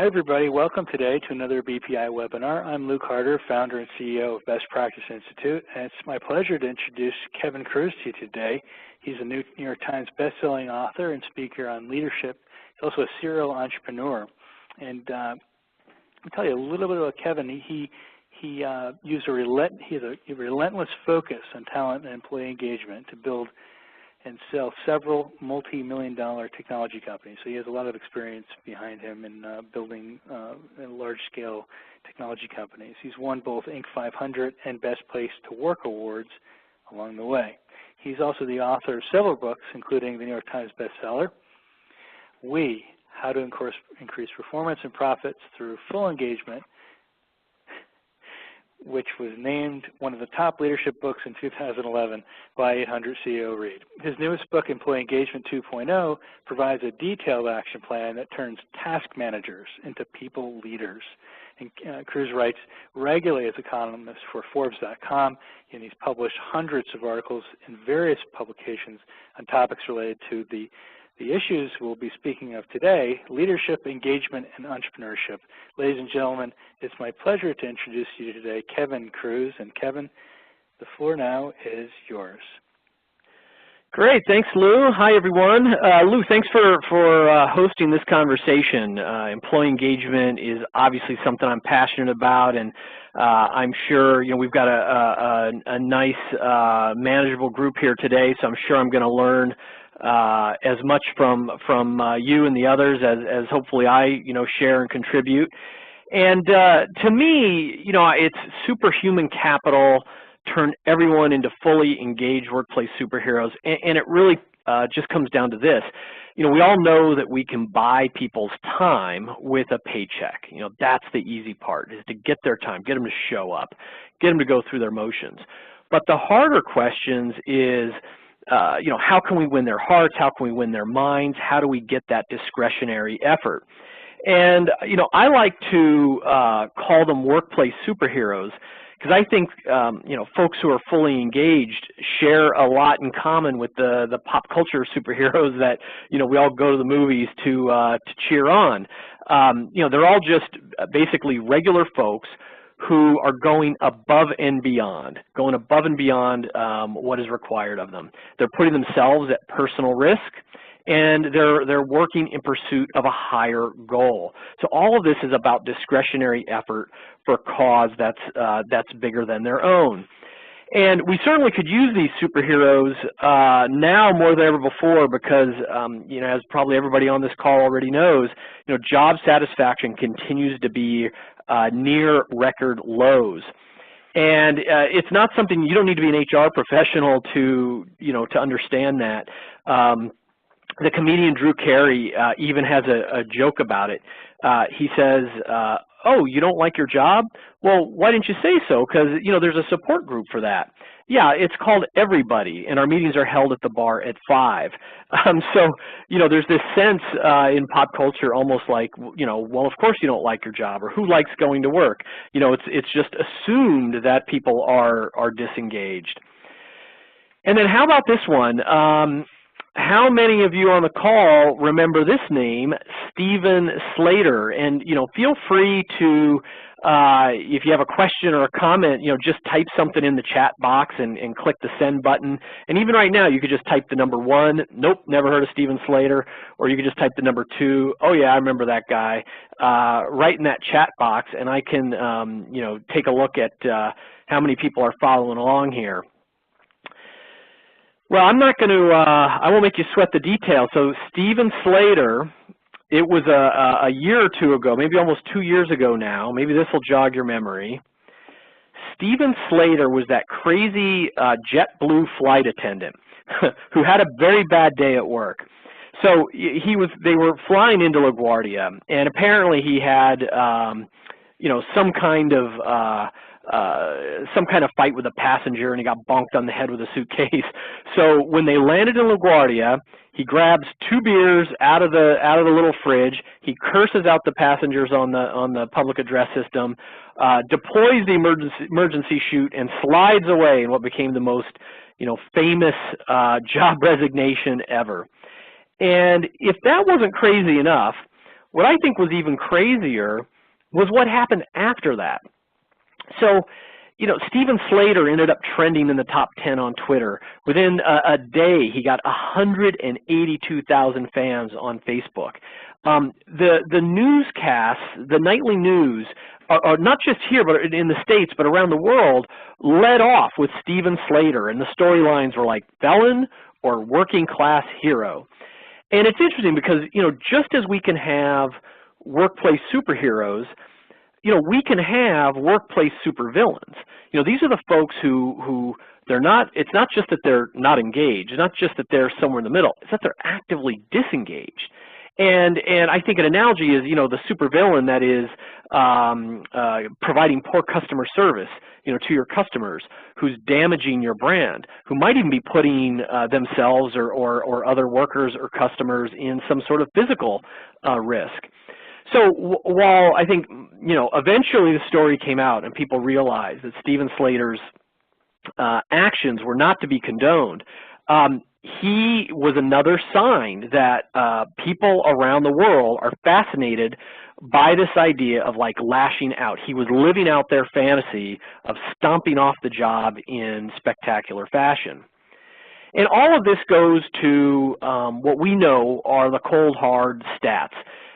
everybody. Welcome today to another BPI webinar. I'm Lou Carter, founder and CEO of Best Practice Institute, and it's my pleasure to introduce Kevin Kruse to you today. He's a New York Times best-selling author and speaker on leadership. He's also a serial entrepreneur. And I'll tell you a little bit about Kevin. He has a relentless focus on talent and employee engagement to build and sell several multi-million-dollar technology companies. So he has a lot of experience behind him in building large-scale technology companies. He's won both Inc. 500 and Best Place to Work awards along the way. He's also the author of several books, including the New York Times bestseller, How to Increase Performance and Profits Through Full Engagement, which was named one of the top leadership books in 2011 by 800 CEO Read. His newest book, Employee Engagement 2.0, provides a detailed action plan that turns task managers into people leaders. And Kruse writes regularly as a columnist for Forbes.com, and he's published hundreds of articles in various publications on topics related to the issues we'll be speaking of today: leadership, engagement, and entrepreneurship. Ladies and gentlemen, it's my pleasure to introduce you today, Kevin Kruse. And Kevin, the floor now is yours. Great, thanks, Lou. Hi, everyone. Lou, thanks for hosting this conversation. Employee engagement is obviously something I'm passionate about, and I'm sure we've got a nice, manageable group here today. So I'm sure I'm going to learn as much from you and the others as hopefully I share and contribute. And to me, it's superhuman capital, turn everyone into fully engaged workplace superheroes, and it really just comes down to this. We all know that we can buy people's time with a paycheck. That's the easy part, is to get their time, get them to show up, get them to go through their motions. But the harder questions is, how can we win their hearts? How can we win their minds? How do we get that discretionary effort? And, I like to call them workplace superheroes, because I think, folks who are fully engaged share a lot in common with the pop culture superheroes that, we all go to the movies to cheer on. They're all just basically regular folks who are going above and beyond what is required of them. They're putting themselves at personal risk, and they're working in pursuit of a higher goal. So all of this is about discretionary effort for a cause that's bigger than their own. And we certainly could use these superheroes now more than ever before, because, as probably everybody on this call already knows, job satisfaction continues to be near record lows. And it's not something, you don't need to be an HR professional to understand that. The comedian Drew Carey even has a joke about it. He says, oh, you don't like your job? Well, why didn't you say so? Because, there's a support group for that. Yeah, it's called Everybody, and our meetings are held at the bar at 5. So, there's this sense in pop culture almost like, well, of course you don't like your job, or who likes going to work? It's just assumed that people are disengaged. And then how about this one? How many of you on the call remember this name, Steven Slater? And, feel free to, if you have a question or a comment, just type something in the chat box and click the send button. And even right now, you could just type the number 1, nope, never heard of Steven Slater. Or you could just type the number 2, oh yeah, I remember that guy, right in that chat box. And I can, take a look at how many people are following along here. Well, I'm not going to, I won't make you sweat the details. So Steven Slater, it was a year or two ago, maybe almost 2 years ago now, maybe this will jog your memory. Steven Slater was that crazy JetBlue flight attendant who had a very bad day at work. So they were flying into LaGuardia, and apparently he had, some kind of fight with a passenger, and he got bonked on the head with a suitcase. So when they landed in LaGuardia, he grabs 2 beers out of the little fridge. He curses out the passengers on the public address system, deploys the emergency chute, and slides away in what became the most famous job resignation ever. And if that wasn't crazy enough, what I think was even crazier was what happened after that. So, you know, Steven Slater ended up trending in the top 10 on Twitter. Within a day, he got 182,000 fans on Facebook. The newscasts, the nightly news, are not just here, but in the States, but around the world, led off with Steven Slater, and the storylines were like felon or working class hero. And it's interesting because, you know, just as we can have workplace superheroes, you know, we can have workplace supervillains. You know, these are the folks who they're not, it's not just that they're not engaged, it's not just that they're somewhere in the middle, it's that they're actively disengaged. And I think an analogy is, you know, the supervillain that is providing poor customer service, you know, to your customers, who's damaging your brand, who might even be putting themselves or other workers or customers in some sort of physical risk. So while I think, you know, eventually the story came out and people realized that Steven Slater's actions were not to be condoned, he was another sign that people around the world are fascinated by this idea of like lashing out. He was living out their fantasy of stomping off the job in spectacular fashion. And all of this goes to what we know are the cold hard stats.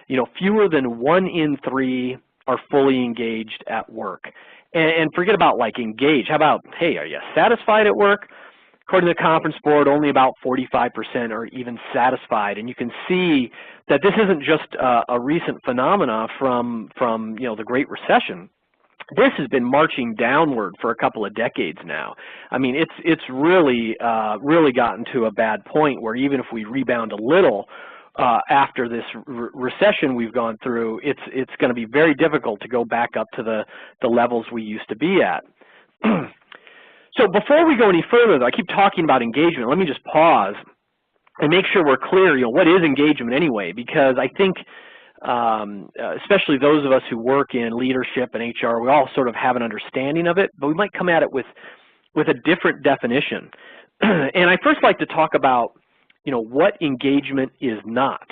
You know, fewer than 1 in 3 are fully engaged at work. And forget about like engaged. How about, hey, are you satisfied at work? According to the Conference Board, only about 45% are even satisfied. And you can see that this isn't just a recent phenomena from you know, the Great Recession. This has been marching downward for a couple of decades now. I mean, it's really gotten to a bad point where even if we rebound a little after this recession we've gone through, it's going to be very difficult to go back up to the levels we used to be at. So before we go any further, though, I keep talking about engagement. Let me just pause and make sure we're clear, you know, what is engagement anyway? Because I think, especially those of us who work in leadership and HR, we all sort of have an understanding of it, but we might come at it with a different definition. And I first like to talk about, you know, what engagement is not.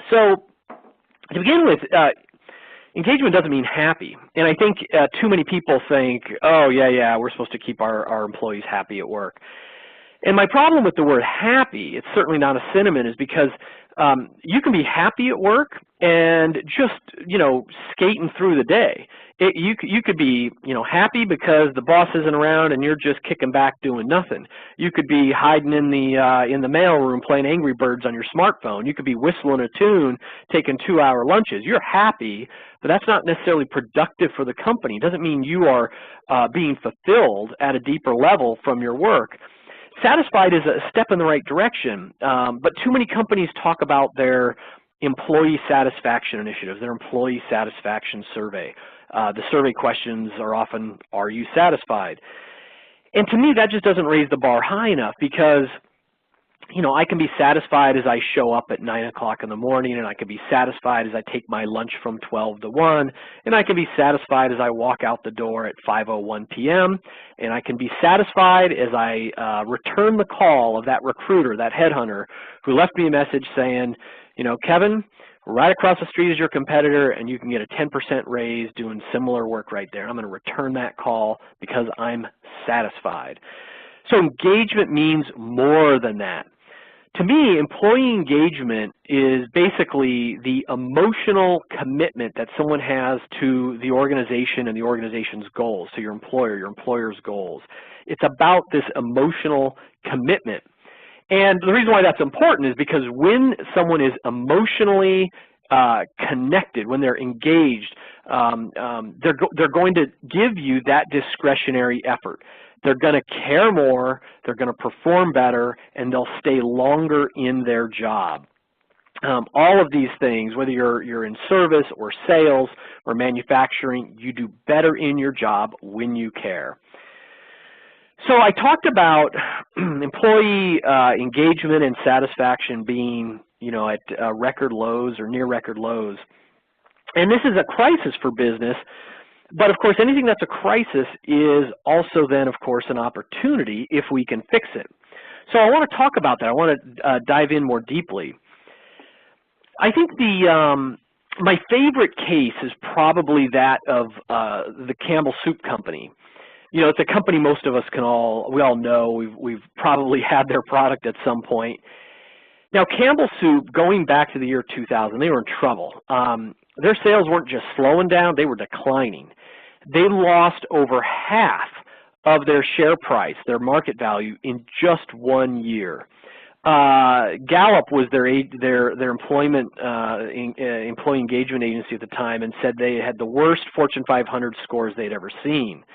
So to begin with, engagement doesn't mean happy. And I think too many people think, oh, yeah, we're supposed to keep our employees happy at work. And my problem with the word happy, it's certainly not a synonym, is because you can be happy at work and just, you know, skating through the day. You could be, you know, happy because the boss isn't around and you're just kicking back doing nothing. You could be hiding in the mailroom playing Angry Birds on your smartphone. You could be whistling a tune, taking 2-hour lunches. You're happy, but that's not necessarily productive for the company. It doesn't mean you are being fulfilled at a deeper level from your work. Satisfied is a step in the right direction, but too many companies talk about their employee satisfaction initiatives, their employee satisfaction survey. The survey questions are often, are you satisfied? And to me, that just doesn't raise the bar high enough because, you know, I can be satisfied as I show up at 9 o'clock in the morning, and I can be satisfied as I take my lunch from 12 to 1, and I can be satisfied as I walk out the door at 5:01 p.m., and I can be satisfied as I return the call of that recruiter, that headhunter, who left me a message saying, you know, Kevin, right across the street is your competitor, and you can get a 10% raise doing similar work right there. I'm going to return that call because I'm satisfied. So engagement means more than that. To me, employee engagement is basically the emotional commitment that someone has to the organization and the organization's goals, to your employer, your employer's goals. It's about this emotional commitment. And the reason why that's important is because when someone is emotionally connected, when they're engaged, they're going to give you that discretionary effort. They're going to care more, they're going to perform better, and they'll stay longer in their job. All of these things, whether you're in service or sales or manufacturing, you do better in your job when you care. So I talked about employee engagement and satisfaction being, you know, at record lows or near record lows. And this is a crisis for business. But of course, anything that's a crisis is also then, of course, an opportunity if we can fix it. So I want to talk about that. I want to dive in more deeply. I think my favorite case is probably that of the Campbell Soup Company. You know, it's a company most of us we all know. We've probably had their product at some point. Now, Campbell Soup, going back to the year 2000, they were in trouble. Their sales weren't just slowing down, they were declining. They lost over half of their share price, their market value, in just 1 year. Gallup was their employee engagement agency at the time, and said they had the worst Fortune 500 scores they'd ever seen.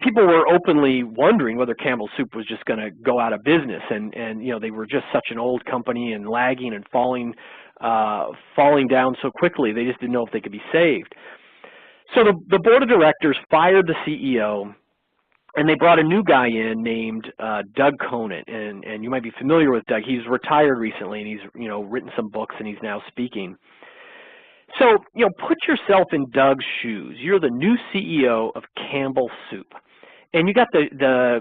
People were openly wondering whether Campbell Soup was just going to go out of business, and you know, they were just such an old company and lagging and falling down so quickly. They just didn't know if they could be saved. So the board of directors fired the CEO, and they brought a new guy in named Doug Conant, and you might be familiar with Doug. He's retired recently, and he's written some books, and he's now speaking. So, put yourself in Doug's shoes. You're the new CEO of Campbell Soup, and you got the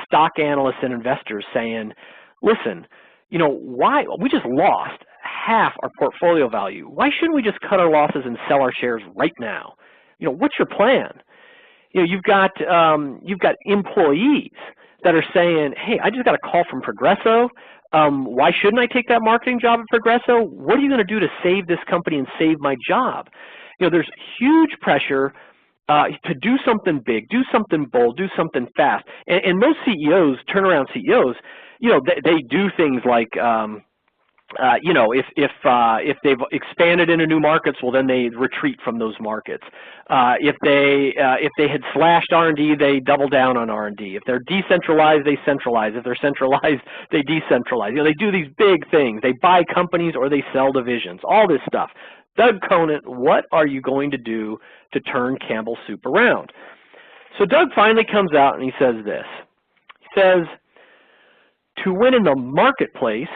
stock analysts and investors saying, "Listen, why we just lost half our portfolio value? Why shouldn't we just cut our losses and sell our shares right now? What's your plan?" You've got employees that are saying, "Hey, I just got a call from Progresso. Why shouldn't I take that marketing job at Progresso? What are you going to do to save this company and save my job?" There's huge pressure to do something big, do something bold, do something fast. And most CEOs, turnaround CEOs, they do things like, if they've expanded into new markets, well, then they retreat from those markets. If they had slashed R&D, they double down on R&D. If they're decentralized, they centralize. If they're centralized, they decentralize. They do these big things. They buy companies or they sell divisions. All this stuff. Doug Conant, what are you going to do to turn Campbell Soup around? So Doug finally comes out and he says this. He says, "To win in the marketplace,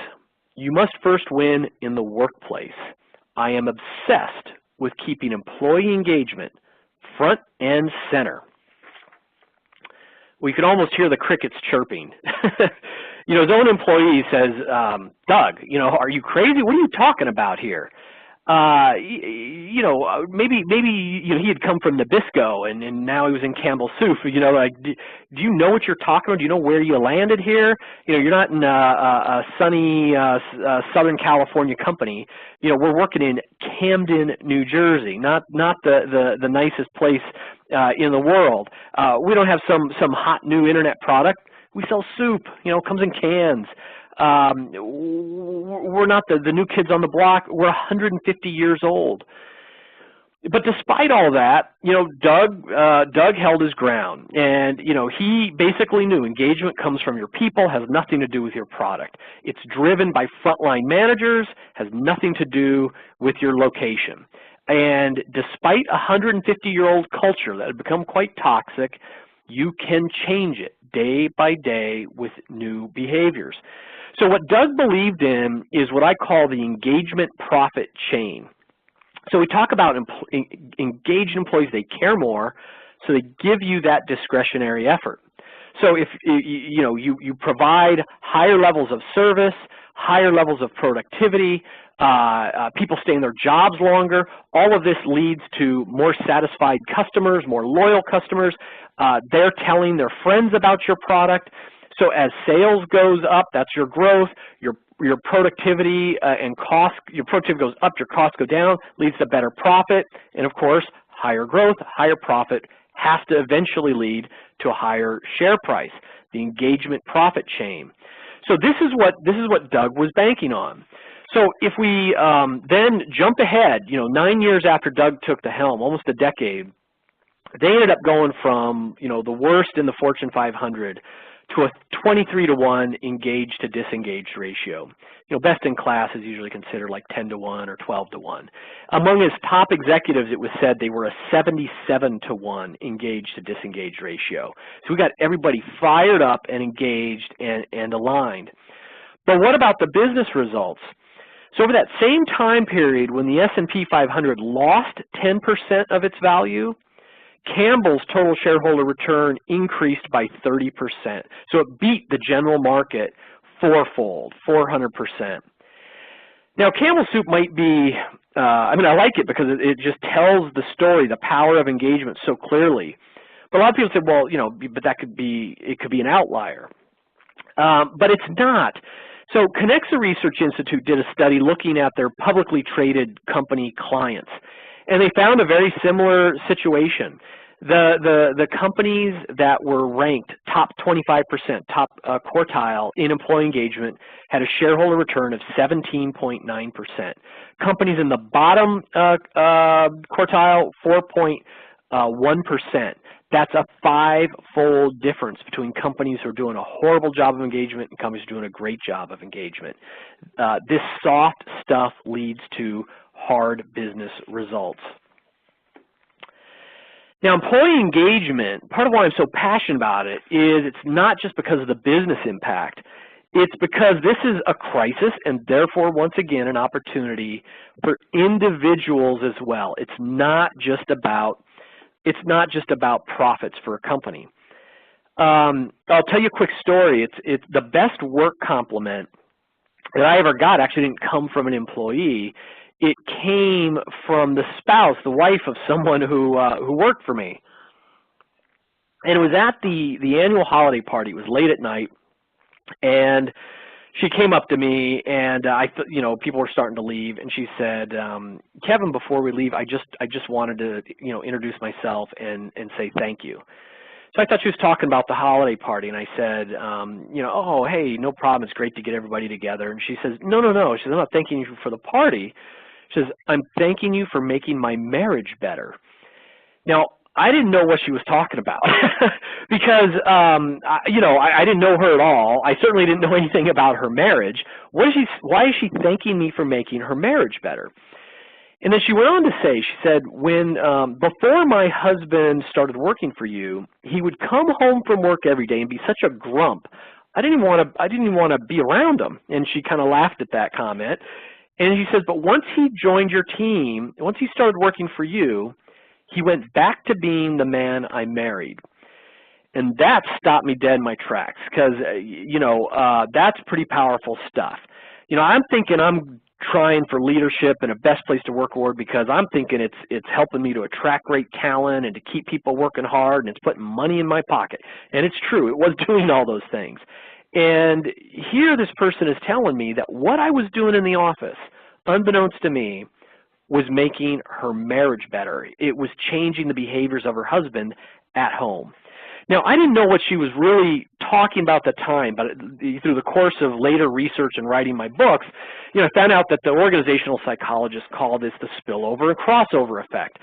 you must first win in the workplace. I am obsessed with keeping employee engagement front and center." We can almost hear the crickets chirping. His own employee says, "Doug, are you crazy? What are you talking about here?" Maybe he had come from Nabisco and now he was in Campbell Soup. Do you know what you're talking about? Do you know where you landed here? You're not in a sunny Southern California company. We're working in Camden, New Jersey, not the nicest place in the world. We don't have some hot new internet product. We sell soup. Comes in cans. We're not the new kids on the block. We're 150 years old. But despite all that, Doug held his ground, and he basically knew engagement comes from your people, has nothing to do with your product. It's driven by frontline managers, has nothing to do with your location. And despite a 150-year-old culture that had become quite toxic, you can change it day by day with new behaviors. So what Doug believed in is what I call the engagement profit chain. So we talk about engaged employees, they care more, so they give you that discretionary effort. So if you provide higher levels of service, higher levels of productivity, people stay in their jobs longer, all of this leads to more satisfied customers, more loyal customers. They're telling their friends about your product. So as sales goes up, that's your growth, your productivity and cost, your productivity goes up, your costs go down, leads to better profit, and of course, higher growth, higher profit has to eventually lead to a higher share price, the engagement profit chain. So this is what Doug was banking on. So if we then jump ahead, 9 years after Doug took the helm, almost a decade, they ended up going from the worst in the Fortune 500 to a 23-to-1 engaged to disengaged ratio. Best in class is usually considered like 10-to-1 or 12-to-1. Among his top executives, it was said they were a 77-to-1 engaged to disengaged ratio. So we got everybody fired up and engaged and aligned. But what about the business results? So over that same time period when the S&P 500 lost 10% of its value, Campbell's total shareholder return increased by 30%. So it beat the general market fourfold, 400%. Now, camel soup might be, I mean, I like it because it just tells the story, the power of engagement so clearly. But a lot of people say, well, you know, but that could be, it could be an outlier. But it's not. So Connexa Research Institute did a study looking at their publicly traded company clients, and they found a very similar situation. The companies that were ranked top 25%, top quartile in employee engagement had a shareholder return of 17.9%. Companies in the bottom quartile, 4.1%. That's a 5-fold difference between companies who are doing a horrible job of engagement and companies who are doing a great job of engagement. This soft stuff leads to hard business results. Now, employee engagement, part of why I'm so passionate about it is it's not just because of the business impact. It's because this is a crisis and therefore, once again, an opportunity for individuals as well. It's not just about profits for a company. I'll tell you a quick story. It's the best work compliment that I ever got actually didn't come from an employee. It came from the spouse, the wife of someone who worked for me. And it was at the annual holiday party. It was late at night, and she came up to me, and you know, people were starting to leave, and she said, "Kevin, before we leave, I just wanted to, you know, introduce myself and say thank you." So I thought she was talking about the holiday party, and I said, you know, "Oh, hey, no problem. It's great to get everybody together." And she says, "No, no, no." She says, "I'm not thanking you for the party." She says, "I'm thanking you for making my marriage better." Now, I didn't know what she was talking about because, you know, I didn't know her at all. I certainly didn't know anything about her marriage. Why is she thanking me for making her marriage better? And then she went on to say, she said, before my husband started working for you, he would come home from work every day and be such a grump. I didn't even want to be around him. And she kind of laughed at that comment. And she says, but once he joined your team, once he started working for you, he went back to being the man I married. And that stopped me dead in my tracks because, you know, that's pretty powerful stuff. You know, I'm thinking I'm trying for leadership and a best place to work award because I'm thinking it's helping me to attract great talent and to keep people working hard, and it's putting money in my pocket. And it's true, it was doing all those things. And here this person is telling me that what I was doing in the office, unbeknownst to me, was making her marriage better. It was changing the behaviors of her husband at home. Now, I didn't know what she was really talking about at the time, but through the course of later research and writing my books, you know, I found out that the organizational psychologists call this the spillover and crossover effect.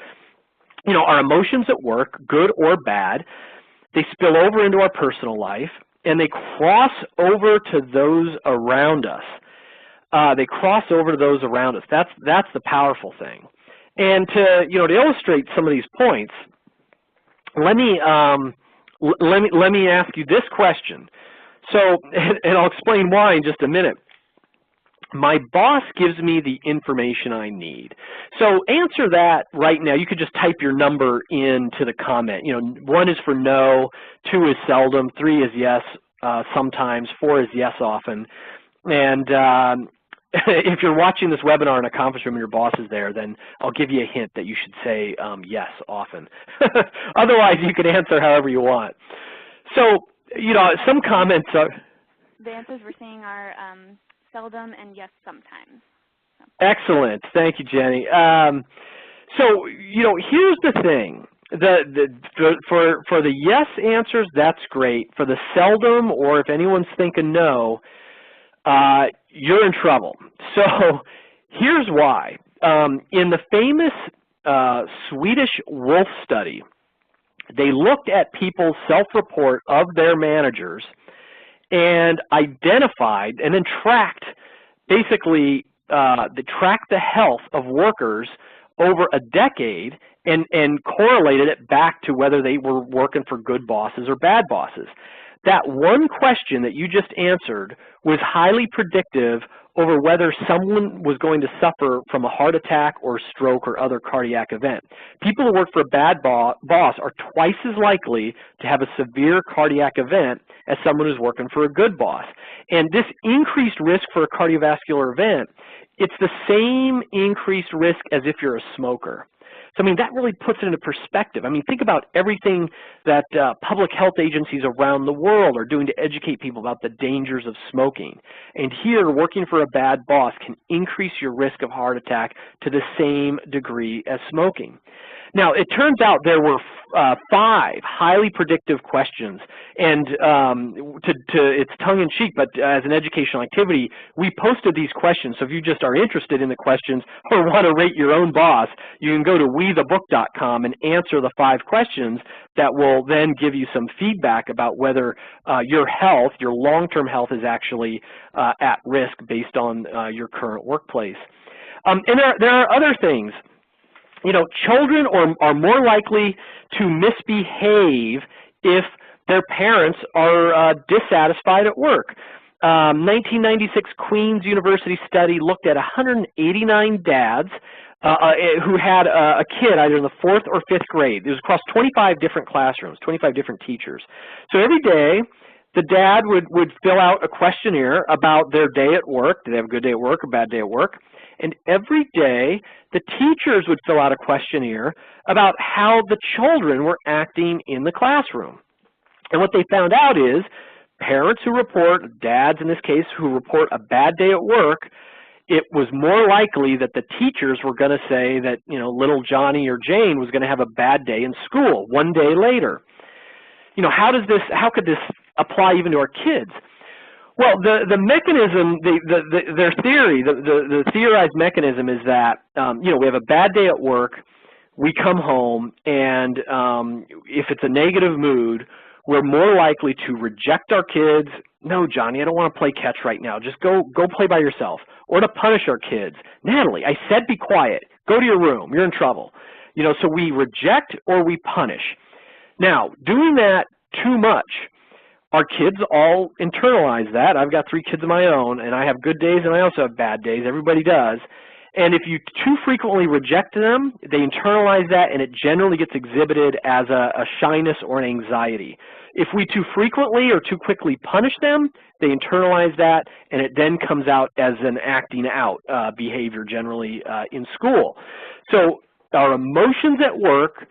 You know, our emotions at work, good or bad, they spill over into our personal life, and they cross over to those around us. They cross over to those around us. That's the powerful thing. And to illustrate some of these points, let me ask you this question. So, and I'll explain why in just a minute. My boss gives me the information I need. So answer that right now. You could just type your number into the comment. You know, 1 is for no, 2 is seldom, 3 is yes sometimes, 4 is yes often. And if you're watching this webinar in a conference room and your boss is there, then I'll give you a hint that you should say yes often. Otherwise, you can answer however you want. So, you know, some comments are... The answers we're seeing are seldom and yes sometimes. So. Excellent. Thank you, Jenny. So, you know, here's the thing. For the yes answers, that's great. For the seldom, or if anyone's thinking no, you're in trouble. So here's why. In the famous Swedish wolf study, they looked at people's self-report of their managers and identified and then tracked, basically, they tracked the health of workers over a decade and correlated it back to whether they were working for good bosses or bad bosses. that one question that you just answered was highly predictive over whether someone was going to suffer from a heart attack or stroke or other cardiac event. People who work for a bad boss are twice as likely to have a severe cardiac event as someone who's working for a good boss. And this increased risk for a cardiovascular event, it's the same increased risk as if you're a smoker. So, I mean, that really puts it into perspective. I mean, think about everything that public health agencies around the world are doing to educate people about the dangers of smoking. And here, working for a bad boss can increase your risk of heart attack to the same degree as smoking. Now, it turns out there were 5 highly predictive questions, and it's tongue-in-cheek, but as an educational activity, we posted these questions. So if you just are interested in the questions or want to rate your own boss, you can go to wethebook.com and answer the 5 questions that will then give you some feedback about whether your health, your long-term health, is actually at risk based on your current workplace. And there are other things. You know, children are more likely to misbehave if their parents are dissatisfied at work. 1996 Queen's University study looked at 189 dads who had a kid either in the 4th or 5th grade. It was across 25 different classrooms, 25 different teachers. So every day, the dad would fill out a questionnaire about their day at work. Did they have a good day at work or bad day at work? And every day, the teachers would fill out a questionnaire about how the children were acting in the classroom. And what they found out is parents who report, dads in this case, who report a bad day at work, it was more likely that the teachers were going to say that, you know, little Johnny or Jane was going to have a bad day in school one day later. You know, how could this apply even to our kids? Well, the mechanism, their theory, the theorized mechanism is that, you know, we have a bad day at work, we come home, and if it's a negative mood, we're more likely to reject our kids. No, Johnny, I don't want to play catch right now. Just go play by yourself. Or to punish our kids. Natalie, I said be quiet. Go to your room. You're in trouble. You know, so we reject or we punish. Now, doing that too much, our kids all internalize that. I've got 3 kids of my own, and I have good days and I also have bad days. Everybody does. And if you too frequently reject them, they internalize that, and it generally gets exhibited as a shyness or an anxiety. If we too frequently or too quickly punish them, they internalize that, and it then comes out as an acting out behavior generally in school. So our emotions at work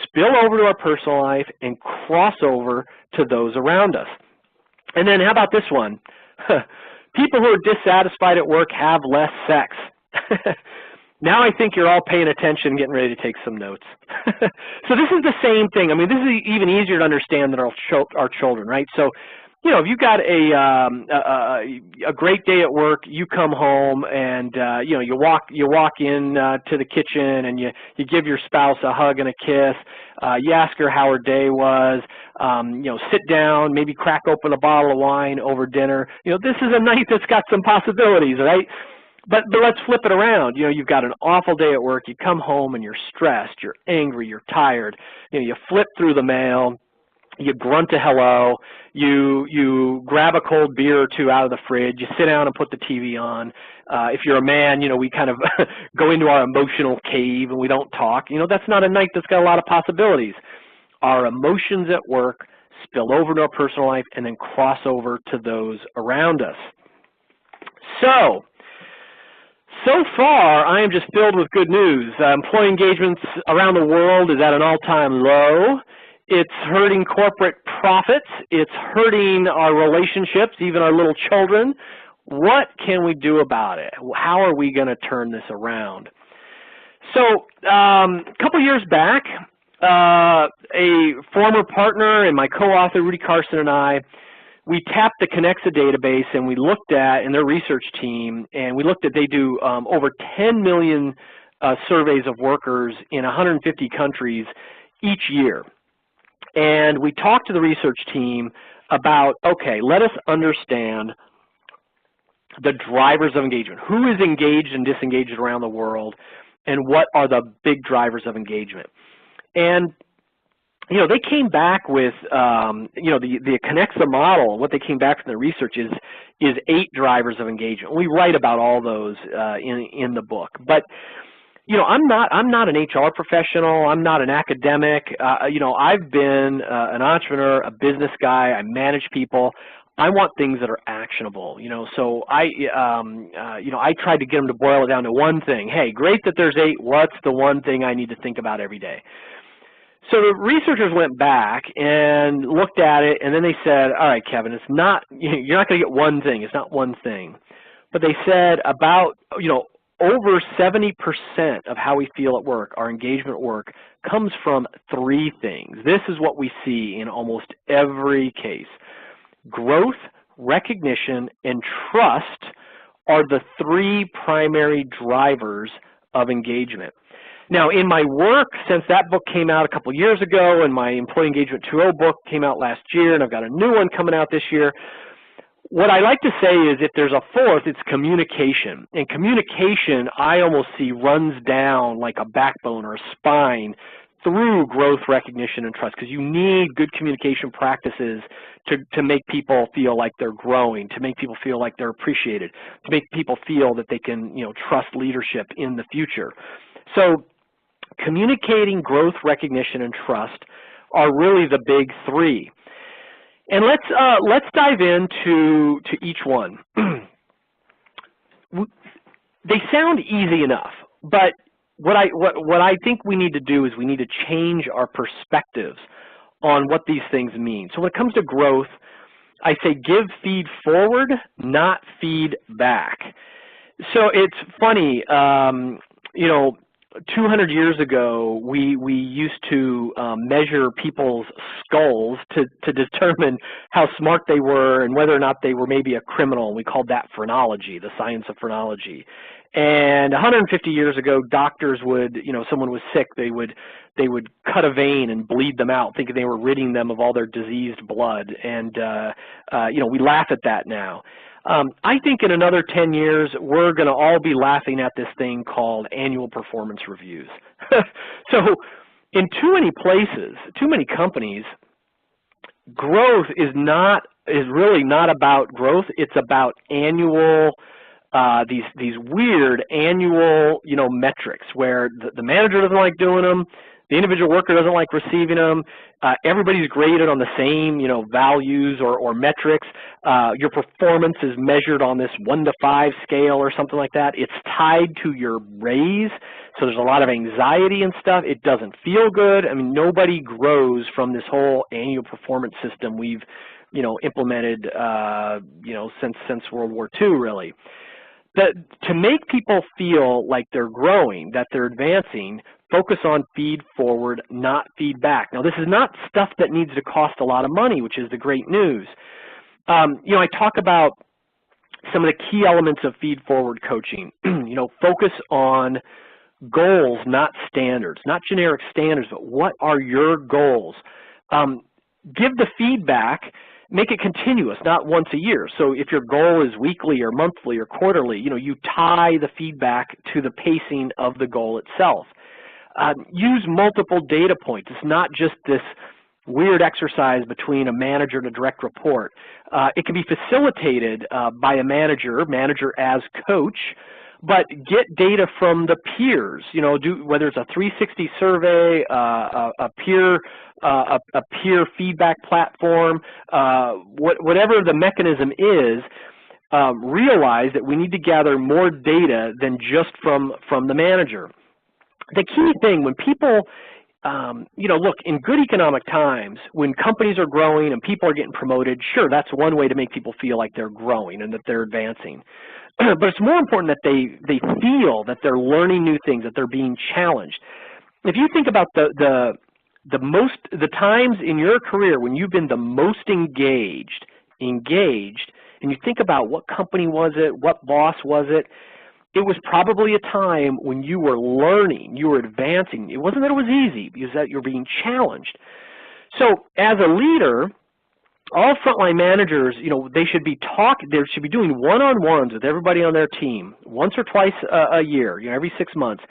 spill over to our personal life and cross over to those around us. And then how about this one? People who are dissatisfied at work have less sex. Now I think you're all paying attention, getting ready to take some notes. So this is the same thing. I mean, this is even easier to understand than our children, right? So, you know, if you've got a great day at work, you come home and you know, you walk in to the kitchen and you give your spouse a hug and a kiss. You ask her how her day was. You know, sit down, maybe crack open a bottle of wine over dinner. You know, this is a night that's got some possibilities, right? But let's flip it around. You know, you've got an awful day at work. You come home and you're stressed, you're angry, you're tired. You know, you flip through the mail, you grunt a hello, you grab a cold beer or 2 out of the fridge, you sit down and put the TV on. If you're a man, you know, we kind of go into our emotional cave and we don't talk. You know, that's not a night that's got a lot of possibilities. Our emotions at work spill over to our personal life and then cross over to those around us. So far, I am just filled with good news. Employee engagements around the world is at an all-time low. It's hurting corporate profits. It's hurting our relationships, even our little children. What can we do about it? How are we going to turn this around? So a couple years back, a former partner and my co-author, Rudy Carson, and I, we tapped the Connexa database and we looked at, and their research team, and we looked at, they do over 10 million surveys of workers in 150 countries each year. And we talked to the research team about, okay, let us understand the drivers of engagement. Who is engaged and disengaged around the world, and what are the big drivers of engagement? And you know, they came back with, you know, the Connexa model. What they came back from the research is 8 drivers of engagement. We write about all those in the book. But you know, I'm not an HR professional. I'm not an academic. You know, I've been an entrepreneur, a business guy. I manage people. I want things that are actionable. You know, so you know, I tried to get them to boil it down to one thing. Hey, great that there's 8. What's the one thing I need to think about every day? So the researchers went back and looked at it, and then they said, all right, Kevin, it's not, you're not going to get one thing. It's not one thing. But they said about, you know, over 70% of how we feel at work, our engagement at work, comes from 3 things. This is what we see in almost every case. Growth, recognition, and trust are the 3 primary drivers of engagement. Now, in my work, since that book came out a couple years ago, and my Employee Engagement 2.0 book came out last year, and I've got a new one coming out this year, what I like to say is if there's a 4th, it's communication. And communication, I almost see, runs down like a backbone or a spine through growth, recognition, and trust, because you need good communication practices to make people feel like they're growing, to make people feel like they're appreciated, to make people feel that they can, you know, trust leadership in the future. So communicating, growth, recognition, and trust are really the big 3. And let's dive into each one. They sound easy enough, but what I think we need to do is we need to change our perspectives on what these things mean. So when it comes to growth, I say give feed forward, not feed back. So it's funny, you know, 200 years ago, we used to measure people's skulls to determine how smart they were and whether or not they were maybe a criminal. We called that phrenology, the science of phrenology. And 150 years ago, doctors would, you know, someone was sick, they would cut a vein and bleed them out, thinking they were ridding them of all their diseased blood. And you know, we laugh at that now. I think in another 10 years, we're going to all be laughing at this thing called annual performance reviews. So in too many places, too many companies, growth is really not about growth. It's about annual, these weird annual, you know, metrics where the manager doesn't like doing them. The individual worker doesn't like receiving them. Everybody's graded on the same, you know, values or metrics. Your performance is measured on this 1 to 5 scale or something like that. It's tied to your raise, so there's a lot of anxiety and stuff. It doesn't feel good. I mean, nobody grows from this whole annual performance system we've, you know, implemented, you know, since World War II, really. To make people feel like they're growing, that they're advancing, focus on feed forward, not feed back. Now, this is not stuff that needs to cost a lot of money, which is the great news. You know, I talk about some of the key elements of feed forward coaching. You know, focus on goals, not standards, not generic standards, but what are your goals? Give the feedback. Make it continuous, not once a year. So if your goal is weekly or monthly or quarterly, you know, you tie the feedback to the pacing of the goal itself. Use multiple data points. It's not just this weird exercise between a manager and a direct report. It can be facilitated by a manager as coach, but get data from the peers. You know, whether it's a 360 survey, a peer feedback platform, whatever the mechanism is. Realize that we need to gather more data than just from the manager. The key thing when people, you know, look, in good economic times, when companies are growing and people are getting promoted, sure, that's one way to make people feel like they're growing and that they're advancing. But it's more important that they feel that they're learning new things, that they're being challenged. If you think about the times in your career when you've been the most engaged, and you think about what company was it, what boss was it, it was probably a time when you were learning, you were advancing. It wasn't that it was easy, because that you're being challenged. So as a leader, all frontline managers, you know, they should be doing one-on-ones with everybody on their team once or twice a year, you know, every 6 months,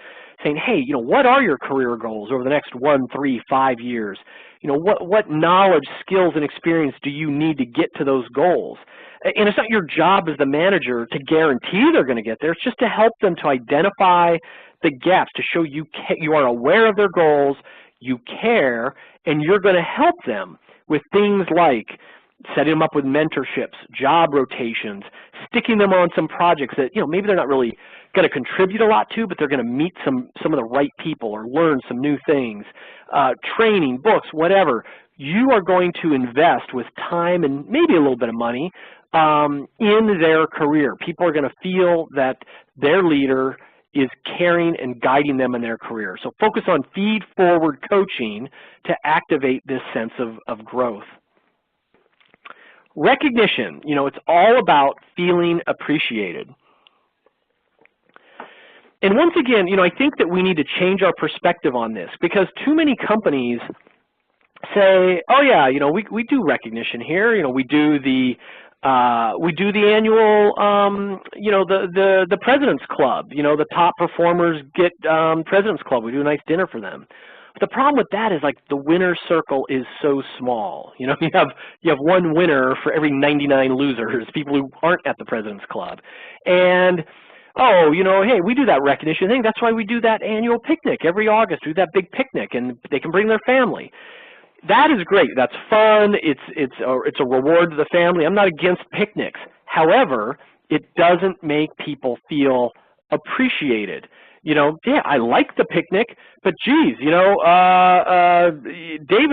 saying, hey, what are your career goals over the next 1, 3, 5 years? What knowledge, skills, and experience do you need to get to those goals? And it's not your job as the manager to guarantee they're going to get there. It's just to help them to identify the gaps, to show you are aware of their goals, you care, and you're going to help them with things like setting them up with mentorships, job rotations, sticking them on some projects that maybe they're not really going to contribute a lot to, but they're going to meet some of the right people or learn some new things, training, books, whatever. You are going to invest with time and maybe a little bit of money in their career. People are going to feel that their leader is caring and guiding them in their career. So focus on feed-forward coaching to activate this sense of growth. Recognition, it's all about feeling appreciated. And once again, I think that we need to change our perspective on this, because too many companies say, oh yeah, we do recognition here. We do the annual, the President's Club. The top performers get President's Club. We do a nice dinner for them. But the problem with that is, like, the winner circle is so small. You have one winner for every 99 losers, people who aren't at the President's Club. And hey, we do that recognition thing. That's why we do that annual picnic every August. We do that big picnic, and they can bring their family. That is great. That's fun. It's a reward to the family. I'm not against picnics. However, it doesn't make people feel appreciated. Yeah, I like the picnic, but geez, David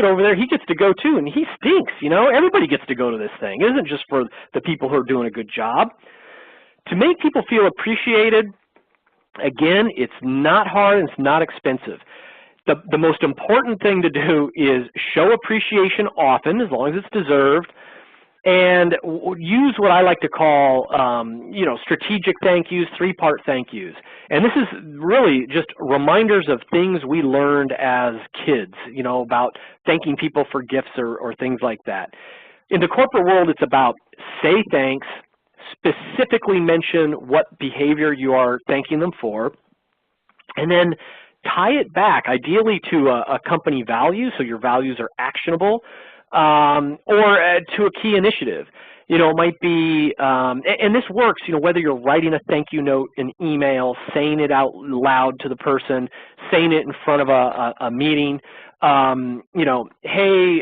over there, he gets to go too, and he stinks. Everybody gets to go to this thing. It isn't just for the people who are doing a good job. To make people feel appreciated, again, it's not hard and it's not expensive. The most important thing to do is show appreciation often, as long as it's deserved, and use what I like to call, strategic thank yous, 3-part thank yous. And this is really just reminders of things we learned as kids, about thanking people for gifts or things like that. In the corporate world, it's about say thanks, specifically mention what behavior you are thanking them for, and then tie it back, ideally to a company value, so your values are actionable, or to a key initiative. It might be, and this works, whether you're writing a thank you note, an email, saying it out loud to the person, saying it in front of a meeting, hey,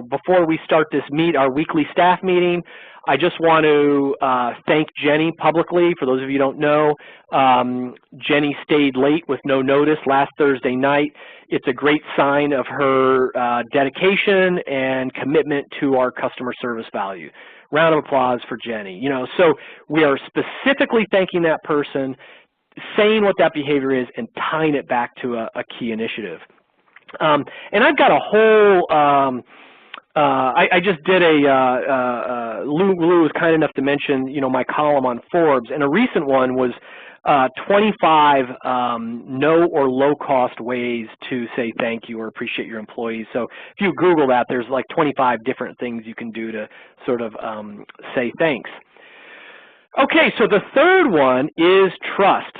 before we start our weekly staff meeting, I just want to thank Jenny publicly. For those of you who don't know, Jenny stayed late with no notice last Thursday night. It's a great sign of her dedication and commitment to our customer service value. Round of applause for Jenny. So we are specifically thanking that person, saying what that behavior is, and tying it back to a key initiative. And I've got a whole I just did Lou was kind enough to mention, my column on Forbes, and a recent one was 25 no or low-cost ways to say thank you or appreciate your employees. So if you Google that, there's like 25 different things you can do to sort of say thanks. Okay, so the third one is trust.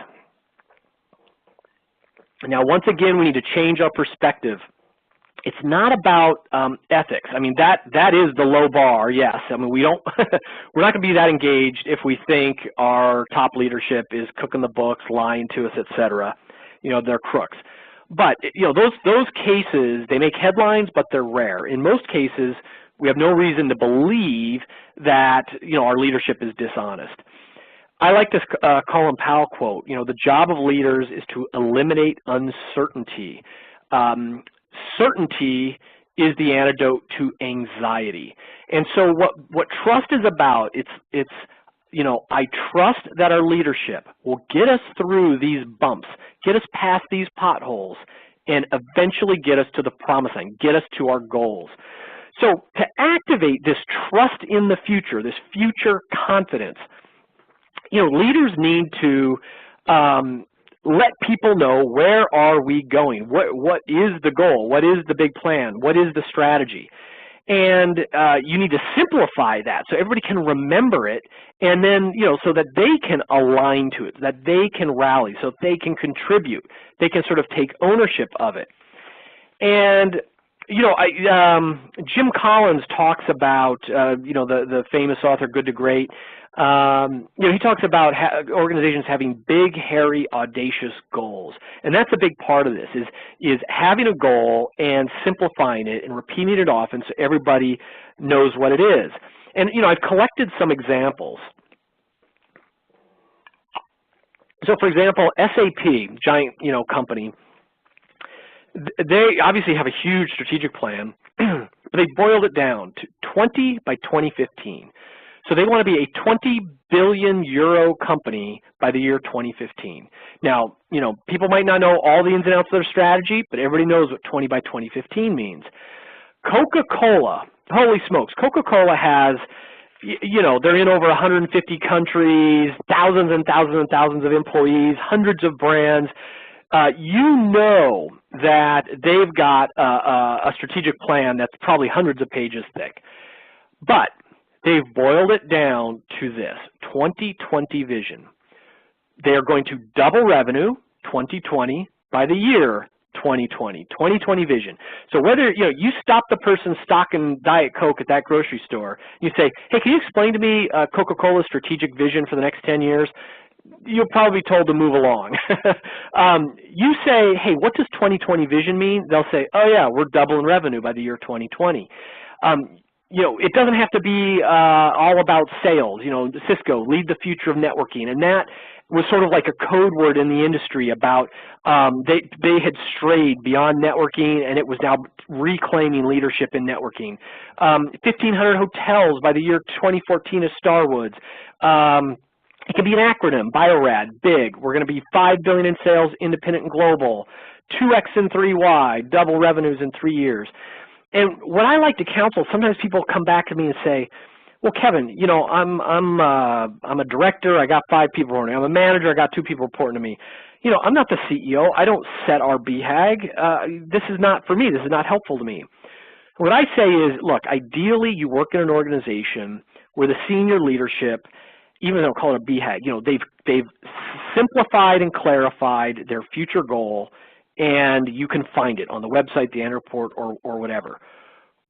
Now, once again, we need to change our perspective. It's not about ethics. I mean, that is the low bar, yes. I mean, we're not going to be that engaged if we think our top leadership is cooking the books, lying to us, et cetera. They're crooks. But, those cases, they make headlines, but they're rare. In most cases, we have no reason to believe that, our leadership is dishonest. I like this Colin Powell quote, the job of leaders is to eliminate uncertainty. Certainty is the antidote to anxiety. And so what trust is about, it's I trust that our leadership will get us through these bumps, get us past these potholes, and eventually get us to the promised land, get us to our goals. So to activate this trust in the future, this future confidence, leaders need to let people know, where are we going? What is the goal? What is the big plan? What is the strategy? And you need to simplify that so everybody can remember it, and then, so that they can align to it, that they can rally, so they can contribute, they can sort of take ownership of it. And, Jim Collins talks about, the famous author Good to Great. He talks about organizations having big, hairy, audacious goals, and that's a big part of this is having a goal and simplifying it and repeating it often so everybody knows what it is. And I've collected some examples. So, for example, SAP, giant company, they obviously have a huge strategic plan, but they boiled it down to 20 by 2015. So they want to be a 20 billion euro company by the year 2015. Now, people might not know all the ins and outs of their strategy, but everybody knows what 20 by 2015 means. Coca-Cola, holy smokes, Coca-Cola has, they're in over 150 countries, thousands and thousands and thousands of employees, hundreds of brands. That they've got a strategic plan that's probably hundreds of pages thick. But they've boiled it down to this, 2020 vision. They're going to double revenue, 2020, by the year 2020, 2020 vision. So whether, you stop the person stocking Diet Coke at that grocery store, you say, hey, can you explain to me Coca-Cola's strategic vision for the next 10 years? You'll probably be told to move along. You say, hey, what does 2020 vision mean? They'll say, oh yeah, we're doubling revenue by the year 2020. It doesn't have to be all about sales. Cisco, lead the future of networking, and that was sort of like a code word in the industry about they had strayed beyond networking, and it was now reclaiming leadership in networking. 1,500 hotels by the year 2014 as Starwoods. It can be an acronym, BioRad, big. We're going to be $5 billion in sales, independent and global, 2X and 3Y, double revenues in 3 years. And what I like to counsel, sometimes people come back to me and say, well, Kevin, I'm a director, I got 5 people reporting to me. I'm a manager, I got 2 people reporting to me. I'm not the CEO. I don't set our BHAG. This is not for me. This is not helpful to me. What I say is, look, ideally you work in an organization where the senior leadership, even though call it a BHAG, they've simplified and clarified their future goal, and you can find it on the website, the annual report, or whatever.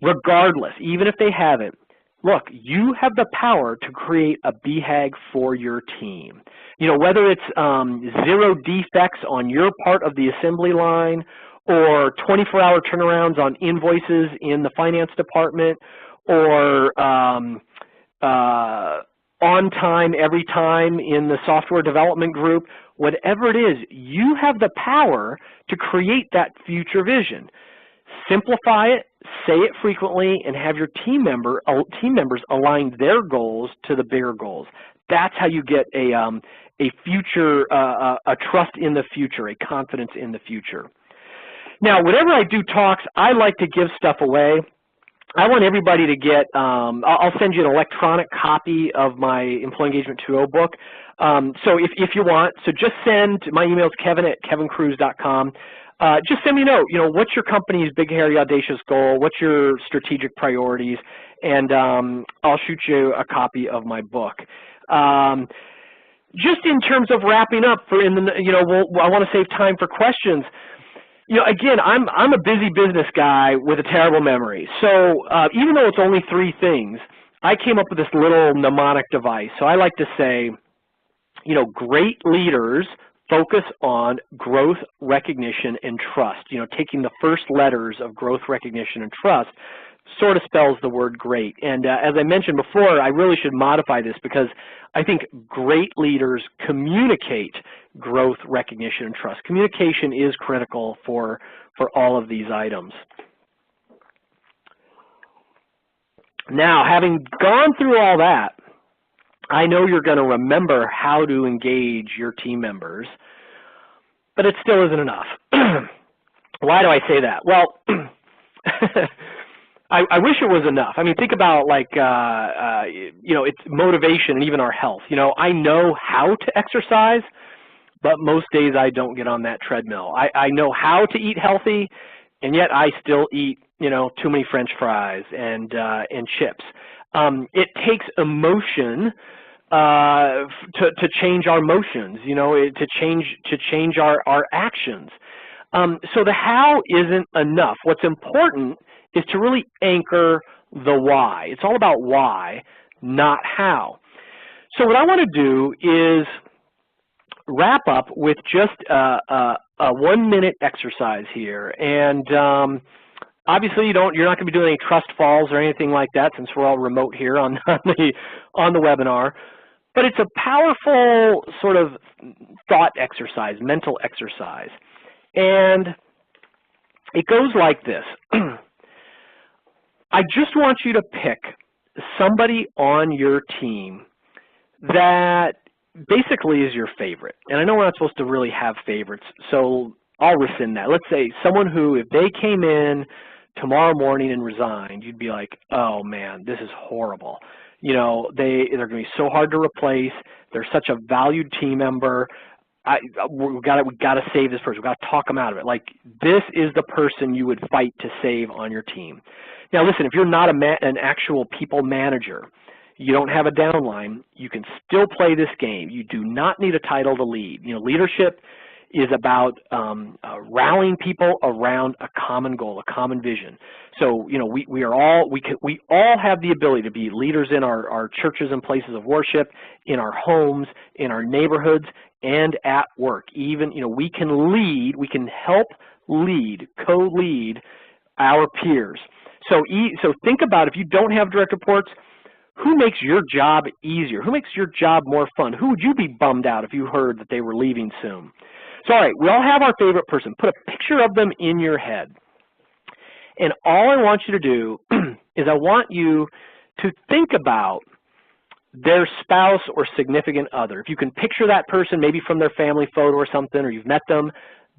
Regardless, even if they haven't, look, you have the power to create a BHAG for your team. Whether it's 0 defects on your part of the assembly line, or 24-hour turnarounds on invoices in the finance department, or on time, every time in the software development group, whatever it is, you have the power to create that future vision. Simplify it, say it frequently, and have your team members align their goals to the bigger goals. That's how you get a future, a trust in the future, a confidence in the future. Now, whenever I do talks, I like to give stuff away. I want everybody to get, I'll send you an electronic copy of my Employee Engagement 2.0 book. So if you want, so just send, my email is kevin@kevinkruse.com. Just send me a note, what's your company's big, hairy, audacious goal? What's your strategic priorities? And I'll shoot you a copy of my book. Just in terms of wrapping up, I want to save time for questions. Again, I'm a busy business guy with a terrible memory. So even though it's only 3 things, I came up with this little mnemonic device. So I like to say, great leaders focus on growth, recognition, and trust. Taking the first letters of growth, recognition, and trust sort of spells the word great. And as I mentioned before, I really should modify this because I think great leaders communicate growth, recognition, and trust. Communication is critical for all of these items. Now, having gone through all that, I know you're going to remember how to engage your team members, but it still isn't enough. Why do I say that? Well, I wish it was enough. I mean, think about it's motivation and even our health. I know how to exercise, but most days I don't get on that treadmill. I know how to eat healthy, and yet I still eat you know, too many French fries and chips. It takes emotion to change our motions, you know, to change our actions. So the how isn't enough. What's important is to really anchor the why. It's all about why, not how. So what I want to do is wrap up with just a 1-minute exercise here, and obviously you're not going to be doing any trust falls or anything like that, since we're all remote here on the webinar. But it's a powerful sort of thought exercise, mental exercise, and it goes like this. I just want you to pick somebody on your team that basically is your favorite. And I know we're not supposed to really have favorites, so I'll rescind that. Let's say someone who, if they came in tomorrow morning and resigned, you'd be like, oh man, this is horrible. You know, they're going to be so hard to replace. They're such a valued team member. We got to save this person. We've got to talk them out of it. Like, this is the person you would fight to save on your team. Now listen, if you're not an actual people manager, you don't have a downline, you can still play this game. You do not need a title to lead. You know, leadership is about rallying people around a common goal, a common vision. So, you know, we all have the ability to be leaders in our churches and places of worship, in our homes, in our neighborhoods, and at work. Even, you know, we can lead, we can help lead, co-lead our peers. So think about, if you don't have direct reports, who makes your job easier? Who makes your job more fun? Who would you be bummed out if you heard that they were leaving soon? So, all right, we all have our favorite person. Put a picture of them in your head. And all I want you to do is I want you to think about their spouse or significant other. If you can picture that person, maybe from their family photo or something, or you've met them,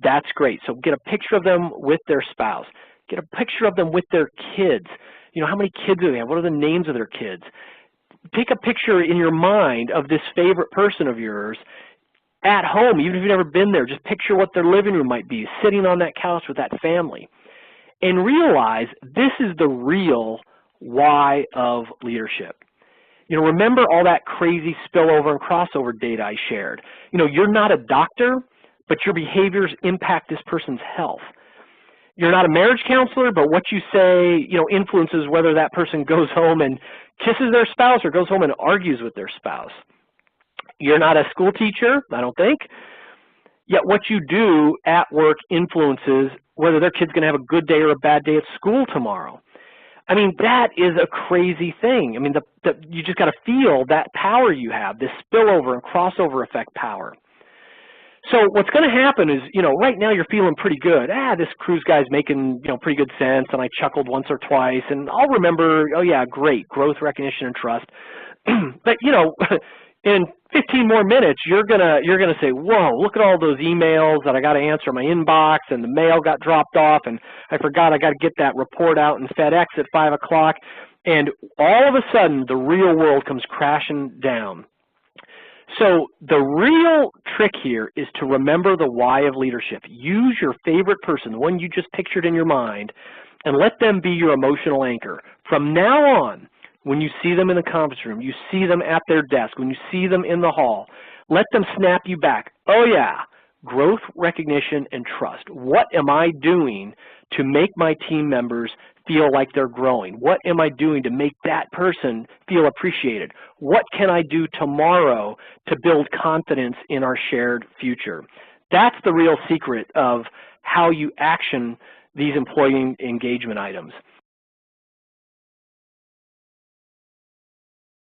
that's great. So get a picture of them with their spouse. Get a picture of them with their kids. You know, how many kids do they have? What are the names of their kids? Take a picture in your mind of this favorite person of yours at home, even if you've never been there. Just picture what their living room might be, sitting on that couch with that family. And realize this is the real why of leadership. You know, remember all that crazy spillover and crossover data I shared. You know, you're not a doctor, but your behaviors impact this person's health. You're not a marriage counselor, but what you say, you know, influences whether that person goes home and kisses their spouse or goes home and argues with their spouse. You're not a school teacher, I don't think, yet what you do at work influences whether their kid's going to have a good day or a bad day at school tomorrow. I mean, that is a crazy thing. I mean, you just got to feel that power you have, this spillover and crossover effect power. So what's going to happen is, you know, right now you're feeling pretty good. This Kruse guy's making, you know, pretty good sense, and I chuckled once or twice, and I'll remember, oh yeah, great, growth, recognition, and trust. But, you know, in 15 more minutes, you're gonna say, whoa, look at all those emails that I got to answer in my inbox, and the mail got dropped off, and I forgot I got to get that report out in FedEx at 5 o'clock, and all of a sudden the real world comes crashing down. So the real trick here is to remember the why of leadership. Use your favorite person, the one you just pictured in your mind, and let them be your emotional anchor. From now on, when you see them in the conference room, you see them at their desk, when you see them in the hall, let them snap you back. Oh yeah, growth, recognition, and trust. What am I doing to make my team members feel like they're growing? What am I doing to make that person feel appreciated? What can I do tomorrow to build confidence in our shared future? That's the real secret of how you action these employee engagement items.